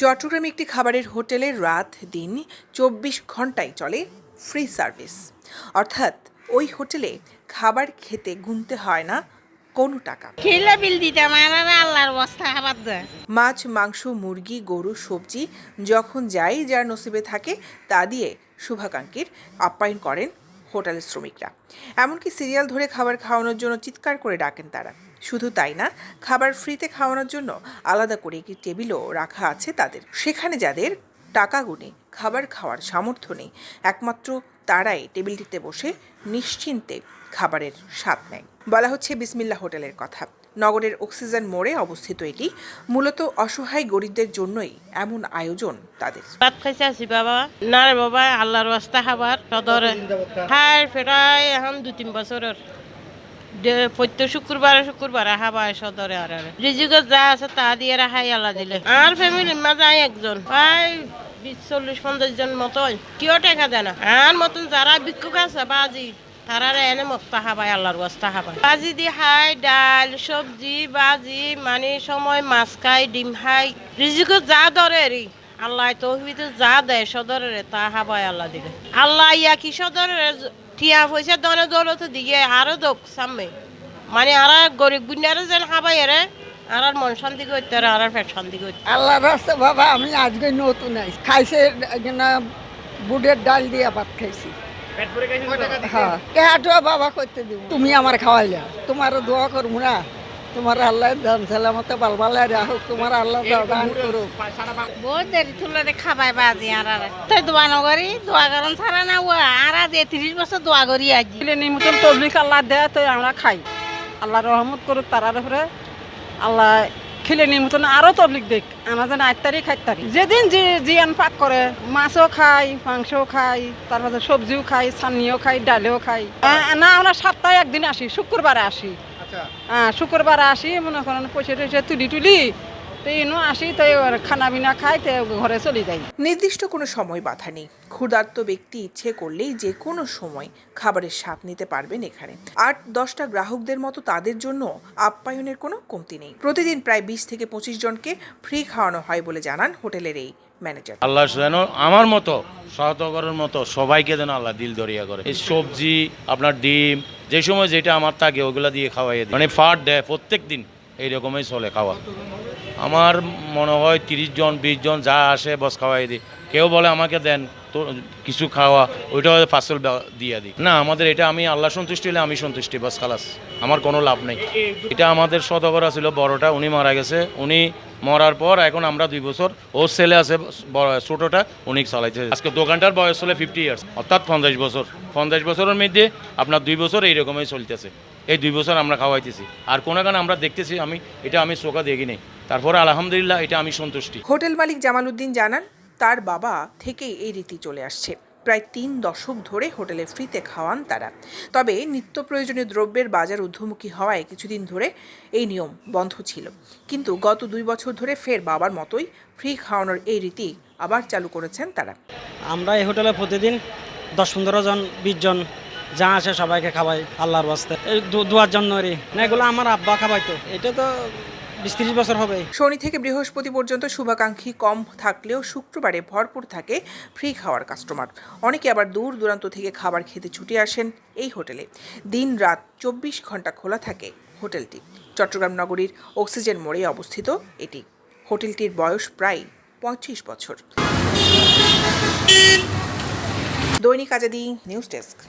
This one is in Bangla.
চট্টগ্রামে একটি খাবারের হোটেলে রাত দিন ২৪ ঘন্টায় চলে ফ্রি সার্ভিস। অর্থাৎ ওই হোটেলে খাবার খেতে গুনতে হয় না কোনো টাকা। মাছ, মাংস, মুরগি, গরু, সবজি যখন যাই যার নসিবে থাকে তা দিয়ে শুভাকাঙ্ক্ষীর আপ্যায়ন করেন হোটেলের শ্রমিকরা। এমনকি সিরিয়াল ধরে খাবার খাওয়ানোর জন্য চিৎকার করে ডাকেন তারা। শুধু তাই না, খাবার ফ্রিতে খাওয়ানোর জন্য আলাদা করে একটি টেবিলও রাখা আছে তাদের। সেখানে যাদের টাকা গুনে খাবার খাওয়ার সামর্থ্য নেই, একমাত্র তারাই টেবিলটিতে বসে নিশ্চিন্তে খাবারের স্বাদ নেয়। বলা হচ্ছে বিসমিল্লাহ হোটেলের কথা। নগরের অক্সিজেন মোড়ে অবস্থিত এটি। মূলত অসহায় গরিবদের জন্যই এমন আয়োজন তাদের। ভাত খাইছে আছি বাবা, না রে বাবা, আল্লাহর রাস্তা খাবার সদরে খাই ফেরাই এখন 2-3 বছরের প্রত্যেক শুক্রবার খাবার সদরে। আর রিজিকত যা আছে তা দিয়ে রাখাই আল্লাহ দিলে। আর ফ্যামিলির মাঝে একজন প্রায় 20-40-50 জন মতো কেউ টাকা দেয় না। আর মতন যারা ভিক্ষুক আছে বাজি তারা এনে মস্তা খাবাই আল্লাহর রাস্তা খাবাই। বাজি দিয়ে খাই ডাল সবজি বাজি, মানে সময় মাছ খাই ডিম খাই। রিজিকত যা ধরে রি আল্লাহ তৌহিদে যা দেয় সদরে তা খাবাই আল্লাহ দিলে। আল্লাহ ইয়া কি সদরে টিয়া পয়সা দনে দৌলত দিয়ে আরো দোক সামনে, মানে আর গরিব বুনিয়ারে যেন খাবাই এরে আর মন শান্তি করতে আর পেট শান্তি করতে। আল্লাহ রাস্তা বাবা, আমি আজকে নতুন আইছি খাইছে বুটের ডাল দিয়ে ভাত খাইছি। হ্যাঁ, বাবা করতে দিব, তুমি আমার খাওয়াইলা, তোমারও দোয়া করবো না, তোমার আল্লাহ দান সালামতে বালবালাই রাখুক, তোমার আল্লাহ দান করুক। বহুত দেরি তুলে খাবাই বাজি আর তাই দোয়া নগরি দোয়া করন ছাড়া না ও আর 30 বছর দোয়া করি আজি নিমতন তবলিক আল্লাহ দেয় তো আমরা খাই। আল্লাহ রহমত করুক তারার উপরে। আল্লাহ খেলে নিমতন আরো তবলিক দেখ, আমরা যেন 8 তারিখ 8 তারিখ যেদিন জিয়ান পাক করে মাছও খাই, মাংসও খাই, তারপরে সবজিও খাই, চাটনিও খাই, ডালেও খাই। না আমরা সপ্তাহে একদিন আসি, শুক্রবারে আসি। শুক্রবারে আসি, মনে করেন পয়সা টয়সা তুলি আসি, তাই খানা বিনা খাই, তাই ঘরে চলে যাই। নির্দিষ্ট কোনো সময় বাধা নেই। ক্ষুধার্ত ব্যক্তি ইচ্ছে করলেই যে কোনো সময় খাবারের স্বাদ নিতে পারবেন এখানে। 8-10টা গ্রাহকদের মতো তাদের জন্য আপ্যায়নের কোনো কমতি নেই। প্রতিদিন প্রায় 20 থেকে 25 জনকে ফ্রি খাওয়ানো হয় বলে জানান হোটেলের এই ম্যানেজার। আল্লাহ যেন আমার মতো সহযোগের মতো সবাইকে যেন আল্লাহ দিল দরিয়া করে। এই সবজি আপনার ডিম যে সময় যেটা আমার থাকে ওগুলা দিয়ে খাওয়াই দিই, মানে ফাট দেয় প্রত্যেক দিন এইরকমই চলে খাওয়া। আমার মনে হয় 30 জন 20 জন যা আসে বস খাওয়াই দিই। কেউ বলে আমাকে দেন তো কিছু খাওয়া, ওইটাও পার্সেল দিয়ে দিই। না, আমাদের এটা আমি আল্লাহ সন্তুষ্টি হলে আমি সন্তুষ্টি, বাস খালাস, আমার কোনো লাভ নেই। এটা আমাদের সদগরা ছিল বড়টা, উনি মারা গেছে। উনি মরার পর এখন আমরা 2 বছর, ওর ছেলে আছে ছোটটা, উনি চালাইছে। আজকে দোকানটার বয়স হলে 50 ইয়ার্স, অর্থাৎ 50 বছর। 50 বছরের মধ্যে আপনার 2 বছর এইরকমই চলতেছে। এই 2 বছর আমরা খাওয়াইতেছি, আর কোনো গান আমরা দেখতেছি, আমি চোখা দেখি নেই। তারপরে আলহামদুলিল্লাহ এটা আমি সন্তুষ্টি। হোটেল মালিক জামাল উদ্দিন জানান, তার বাবা থেকেই এই রীতি চলে আসছে। প্রায় 3 দশক ধরে হোটেলে ফ্রিতে খাওয়ান তারা। তবে নিত্য প্রয়োজনীয় দ্রব্যের বাজার ঊর্ধ্বমুখী হওয়ায় কিছুদিন ধরে এই নিয়ম বন্ধ ছিল। কিন্তু গত 2 বছর ধরে ফের বাবার মতোই ফ্রি খাওয়ানোর এই রীতি আবার চালু করেছেন তারা। আমরা এই হোটেলে প্রতিদিন 10-15 জন 20 জন যা আসে সবাইকে খাওয়াই আল্লাহর ওয়াস্তে, এই দুয়ার জন্য না। এগুলো আমার আব্বা খাওয়াইতো, এটা তো 20-30 বছর হবে। শনি থেকে বৃহস্পতি পর্যন্ত শুভাকাঙ্ক্ষী কম থাকলেও শুক্রবারে ভরপুর থাকে ফ্রি খাওয়ার কাস্টমার। অনেকে আবার দূর দূরান্ত থেকে খাবার খেতে ছুটে আসেন এই হোটেলে। দিন রাত 24 ঘন্টা খোলা থাকে হোটেলটি। চট্টগ্রাম নগরীর অক্সিজেন মোড়ে অবস্থিত এটি। হোটেলটির বয়স প্রায় 35 বছর। দৈনিক আজাদী নিউজ ডেস্ক।